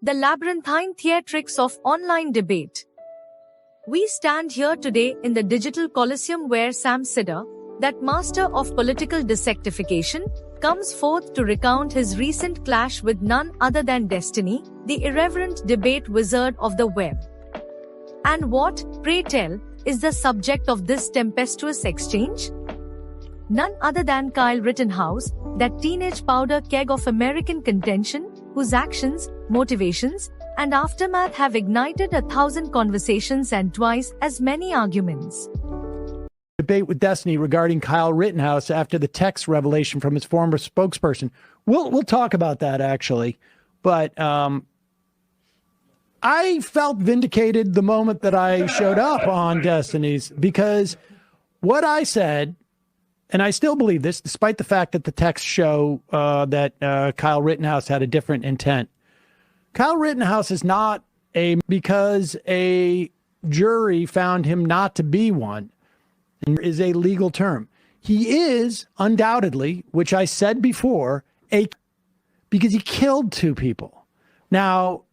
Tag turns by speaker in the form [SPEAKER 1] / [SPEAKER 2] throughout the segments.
[SPEAKER 1] the labyrinthine theatrics of online debate. We stand here today in the digital coliseum where Sam Seder, that master of political dissectification, comes forth to recount his recent clash with none other than Destiny, the irreverent debate wizard of the web. And what, pray tell, is the subject of this tempestuous exchange? None other than Kyle Rittenhouse, that teenage powder keg of American contention, whose actions, motivations, and aftermath have ignited 1,000 conversations and twice as many arguments.
[SPEAKER 2] Debate with Destiny regarding Kyle Rittenhouse after the text revelation from his former spokesperson. We'll talk about that, actually. But I felt vindicated the moment that I showed up on Destiny's, because what I said, and I still believe this, despite the fact that the texts show that Kyle Rittenhouse had a different intent. Kyle Rittenhouse is not because a jury found him not to be one, is a legal term. He is undoubtedly, which I said before, because he killed two people. Now,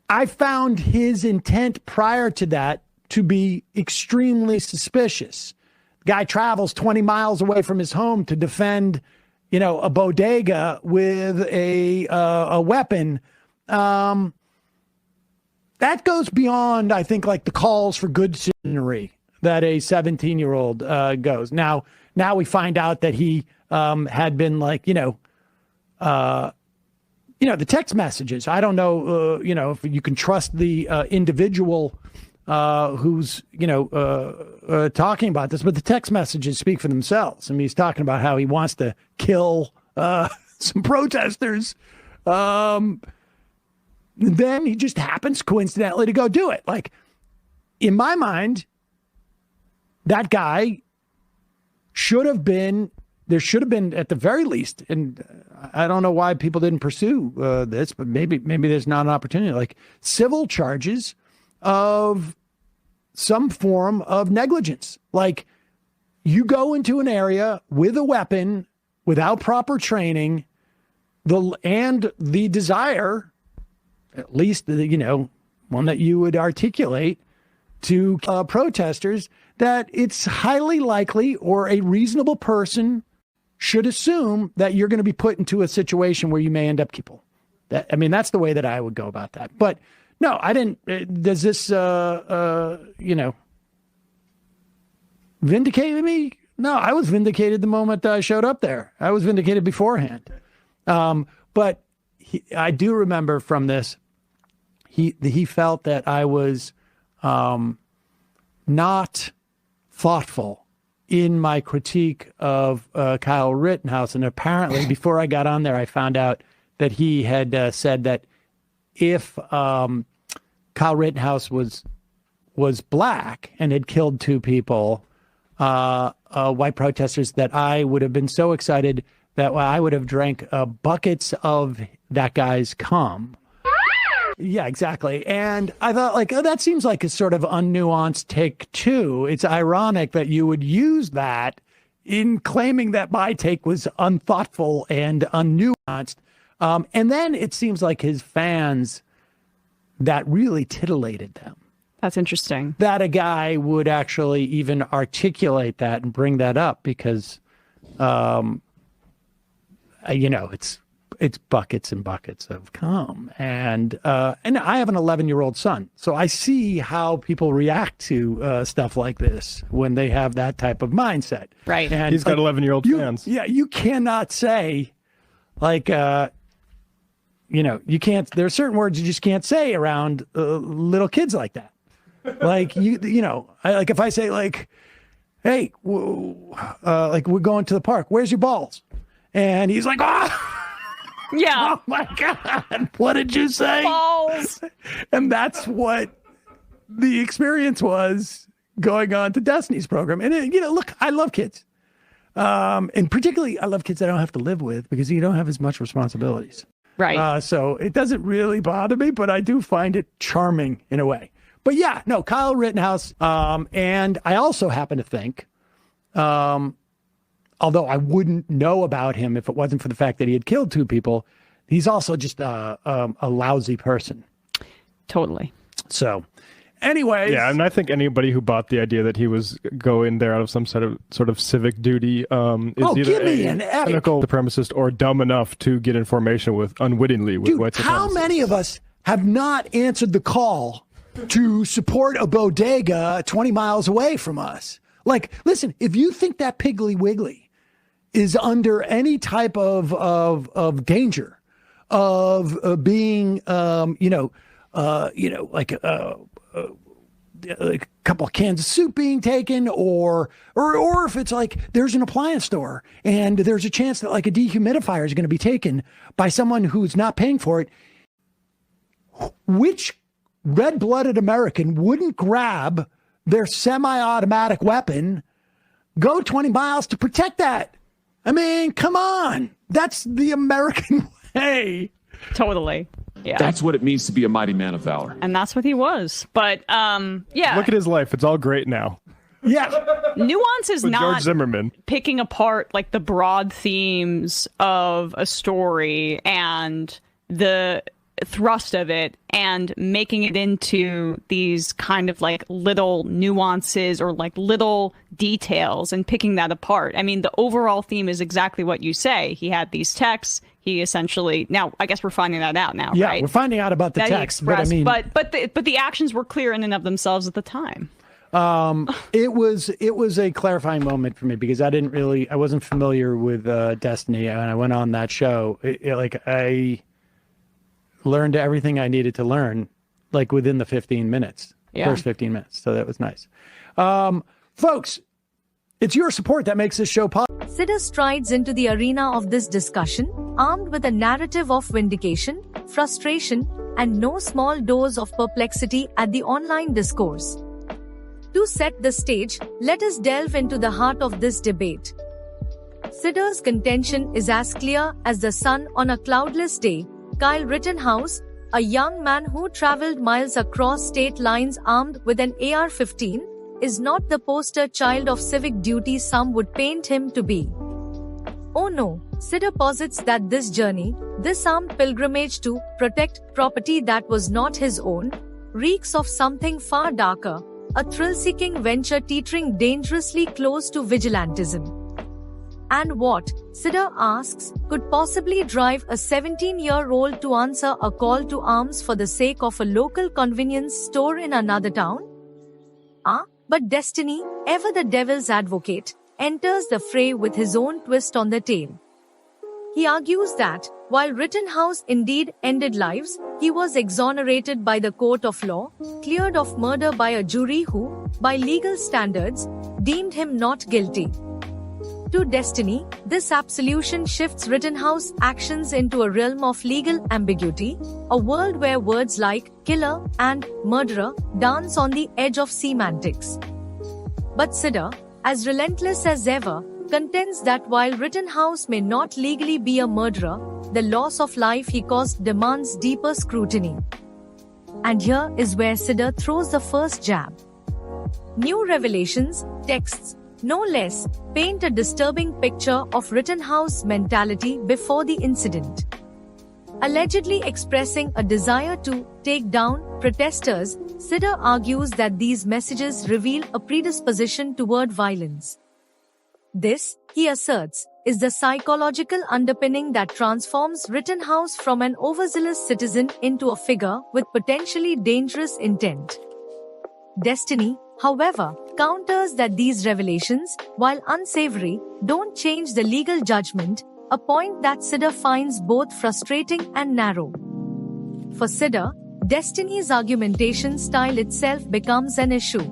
[SPEAKER 2] I found his intent prior to that to be extremely suspicious. Guy travels 20 miles away from his home to defend, a bodega with a weapon. That goes beyond, I think, like the calls for good citizenry that a 17-year-old goes. Now we find out that he had been the text messages. I don't know, if you can trust the individual who's, talking about this, but the text messages speak for themselves. I mean, he's talking about how he wants to kill some protesters. Then he just happens coincidentally to go do it. Like, in my mind, that guy there should have been at the very least, and I don't know why people didn't pursue this, but maybe there's not an opportunity, like civil charges of some form of negligence. Like, you go into an area with a weapon without proper training, and the desire, at least, one that you would articulate to protesters, that it's highly likely, or a reasonable person should assume, that you're going to be put into a situation where you may end up people. That's the way that I would go about that. But no, I didn't. Does this, vindicate me? No, I was vindicated the moment I showed up there. I was vindicated beforehand. But I do remember from this, he felt that I was not thoughtful in my critique of Kyle Rittenhouse. And apparently, before I got on there, I found out that he had said that if Kyle Rittenhouse was black and had killed two people, white protesters, that I would have been so excited that I would have drank buckets of that guy's cum. Yeah, exactly. And I thought, that seems like a sort of unnuanced take too. It's ironic that you would use that in claiming that my take was unthoughtful and unnuanced. And then it seems like his fans, that really titillated them.
[SPEAKER 3] That's interesting. That
[SPEAKER 2] a guy would actually even articulate that and bring that up, because, it's buckets and buckets of cum. And I have an 11-year-old son, so I see how people react to stuff like this when they have that type of mindset.
[SPEAKER 3] Right.
[SPEAKER 4] And he's got 11-year-old fans.
[SPEAKER 2] Yeah, you cannot say, you can't, there are certain words you just can't say around little kids like that. If I say, hey, we're going to the park, where's your balls? And he's like, oh,
[SPEAKER 3] yeah.
[SPEAKER 2] Oh my God, what did you say?
[SPEAKER 3] Balls.
[SPEAKER 2] And that's what the experience was going on to Destiny's program. And, look, I love kids. And particularly, I love kids I don't have to live with, because you don't have as much responsibilities.
[SPEAKER 3] Right.
[SPEAKER 2] So it doesn't really bother me, but I do find it charming in a way. But yeah, no, Kyle Rittenhouse. And I also happen to think, although I wouldn't know about him if it wasn't for the fact that he had killed two people, He's also just a lousy person.
[SPEAKER 3] Totally.
[SPEAKER 2] So, anyways.
[SPEAKER 4] Yeah, and I think anybody who bought the idea that he was going there out of some sort of civic duty is either a cynical supremacist or dumb enough to get information unwittingly with white supremacists.
[SPEAKER 2] How many of us have not answered the call to support a bodega 20 miles away from us? Like, listen, if you think that Piggly Wiggly is under any type of danger of being, like a couple of cans of soup being taken, or if it's like there's an appliance store and there's a chance that like a dehumidifier is going to be taken by someone who's not paying for it, which red-blooded American wouldn't grab their semi-automatic weapon, go 20 miles to protect that? I mean, come on. That's the American way.
[SPEAKER 3] Totally. Yeah.
[SPEAKER 5] That's what it means to be a mighty man of valor.
[SPEAKER 3] And that's what he was. But, yeah.
[SPEAKER 4] Look at his life. It's all great now.
[SPEAKER 2] Yeah.
[SPEAKER 3] Nuance is
[SPEAKER 4] With
[SPEAKER 3] not
[SPEAKER 4] George Zimmerman
[SPEAKER 3] picking apart like the broad themes of a story and the thrust of it and making it into these kind of like little nuances or like little details and picking that apart. I mean, the overall theme is exactly what you say. He had these texts. He essentially, now I guess we're finding that out now,
[SPEAKER 2] yeah,
[SPEAKER 3] right?
[SPEAKER 2] We're finding out about the text, but I mean,
[SPEAKER 3] but the actions were clear in and of themselves at the time.
[SPEAKER 2] It was a clarifying moment for me because I wasn't familiar with Destiny, and I went on that show. I learned everything I needed to learn, like within the 15 minutes, first 15 minutes. So that was nice. Folks, it's your support that makes this show possible.
[SPEAKER 1] Seder strides into the arena of this discussion, armed with a narrative of vindication, frustration, and no small dose of perplexity at the online discourse. To set the stage, let us delve into the heart of this debate. Seder's contention is as clear as the sun on a cloudless day. Kyle Rittenhouse, a young man who traveled miles across state lines armed with an AR-15, is not the poster child of civic duty some would paint him to be. Oh no, Seder posits that this journey, this armed pilgrimage to protect property that was not his own, reeks of something far darker, a thrill-seeking venture teetering dangerously close to vigilantism. And what, Seder asks, could possibly drive a 17-year-old to answer a call to arms for the sake of a local convenience store in another town? But Destiny, ever the devil's advocate, enters the fray with his own twist on the tale. He argues that, while Rittenhouse indeed ended lives, he was exonerated by the court of law, cleared of murder by a jury who, by legal standards, deemed him not guilty. To Destiny, this absolution shifts Rittenhouse's actions into a realm of legal ambiguity, a world where words like killer and murderer dance on the edge of semantics. But Seder, as relentless as ever, contends that while Rittenhouse may not legally be a murderer, the loss of life he caused demands deeper scrutiny. And here is where Seder throws the first jab. New revelations, texts, no less, paint a disturbing picture of Rittenhouse's mentality before the incident. Allegedly expressing a desire to take down protesters, Seder argues that these messages reveal a predisposition toward violence. This, he asserts, is the psychological underpinning that transforms Rittenhouse from an overzealous citizen into a figure with potentially dangerous intent. Destiny, however, counters that these revelations, while unsavory, don't change the legal judgment, a point that Seder finds both frustrating and narrow. For Seder, Destiny's argumentation style itself becomes an issue.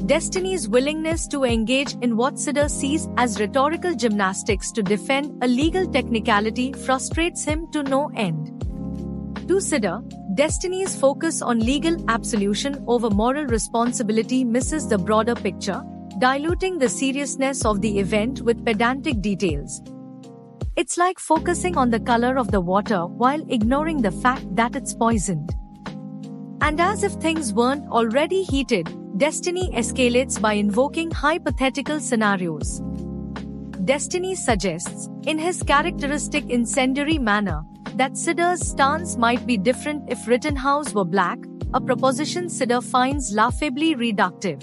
[SPEAKER 1] Destiny's willingness to engage in what Seder sees as rhetorical gymnastics to defend a legal technicality frustrates him to no end. To Seder, Destiny's focus on legal absolution over moral responsibility misses the broader picture, diluting the seriousness of the event with pedantic details. It's like focusing on the color of the water while ignoring the fact that it's poisoned. And as if things weren't already heated, Destiny escalates by invoking hypothetical scenarios. Destiny suggests, in his characteristic incendiary manner, that Seder's stance might be different if Rittenhouse were black, a proposition Seder finds laughably reductive.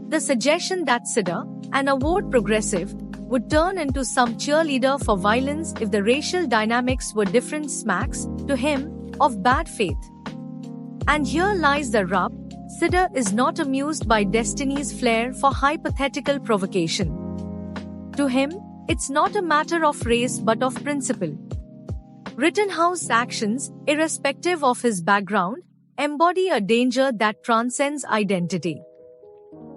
[SPEAKER 1] The suggestion that Seder, an avowed progressive, would turn into some cheerleader for violence if the racial dynamics were different smacks, to him, of bad faith. And here lies the rub: Seder is not amused by Destiny's flair for hypothetical provocation. To him, it's not a matter of race but of principle. Rittenhouse's actions, irrespective of his background, embody a danger that transcends identity.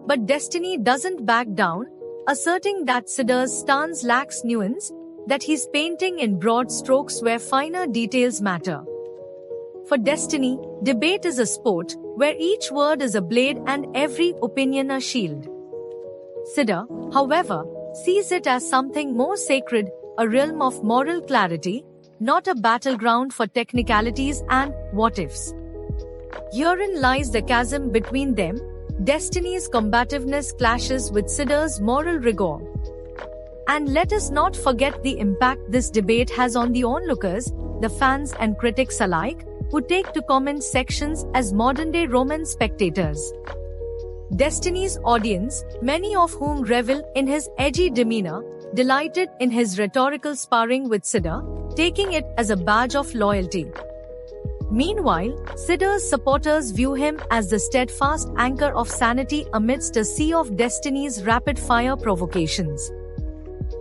[SPEAKER 1] But Destiny doesn't back down, asserting that Seder's stance lacks nuance, that he's painting in broad strokes where finer details matter. For Destiny, debate is a sport, where each word is a blade and every opinion a shield. Seder, however, sees it as something more sacred, a realm of moral clarity, not a battleground for technicalities and what-ifs. Herein lies the chasm between them. Destiny's combativeness clashes with Seder's moral rigor. And let us not forget the impact this debate has on the onlookers, the fans and critics alike, who take to comment sections as modern-day Roman spectators. Destiny's audience, many of whom revel in his edgy demeanor, delighted in his rhetorical sparring with Seder, taking it as a badge of loyalty. Meanwhile, Seder's supporters view him as the steadfast anchor of sanity amidst a sea of Destiny's rapid-fire provocations.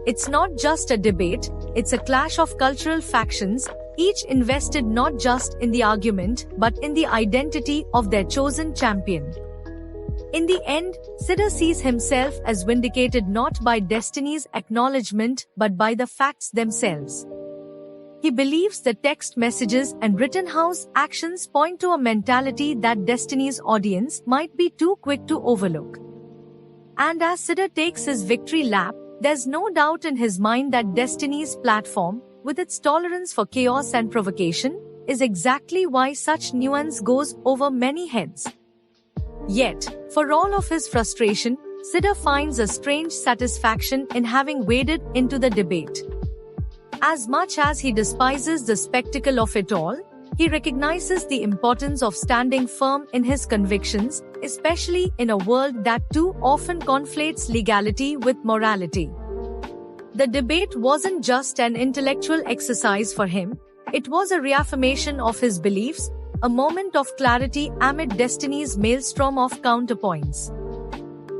[SPEAKER 1] It's not just a debate, it's a clash of cultural factions, each invested not just in the argument but in the identity of their chosen champion. In the end, Seder sees himself as vindicated not by Destiny's acknowledgement but by the facts themselves. He believes the text messages and Rittenhouse actions point to a mentality that Destiny's audience might be too quick to overlook. And as Seder takes his victory lap, there's no doubt in his mind that Destiny's platform, with its tolerance for chaos and provocation, is exactly why such nuance goes over many heads. Yet, for all of his frustration, Seder finds a strange satisfaction in having waded into the debate. As much as he despises the spectacle of it all, he recognizes the importance of standing firm in his convictions, especially in a world that too often conflates legality with morality. The debate wasn't just an intellectual exercise for him, it was a reaffirmation of his beliefs, a moment of clarity amid Destiny's maelstrom of counterpoints.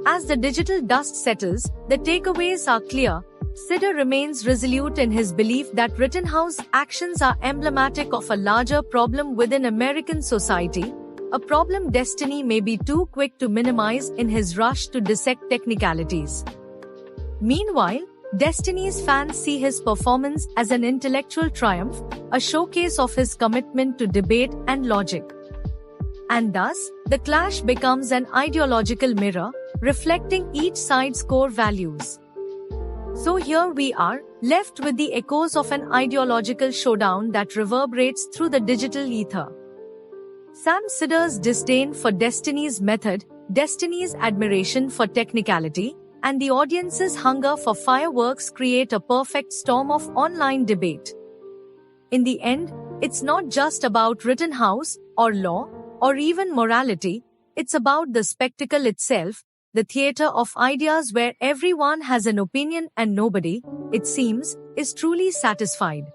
[SPEAKER 1] As the digital dust settles, the takeaways are clear. Seder remains resolute in his belief that Rittenhouse's actions are emblematic of a larger problem within American society, a problem Destiny may be too quick to minimize in his rush to dissect technicalities. Meanwhile, Destiny's fans see his performance as an intellectual triumph, a showcase of his commitment to debate and logic. And thus, the clash becomes an ideological mirror, reflecting each side's core values. So here we are, left with the echoes of an ideological showdown that reverberates through the digital ether. Sam Seder's disdain for Destiny's method, Destiny's admiration for technicality, and the audience's hunger for fireworks create a perfect storm of online debate. In the end, it's not just about Rittenhouse, or law, or even morality, it's about the spectacle itself, the theater of ideas where everyone has an opinion and nobody, it seems, is truly satisfied.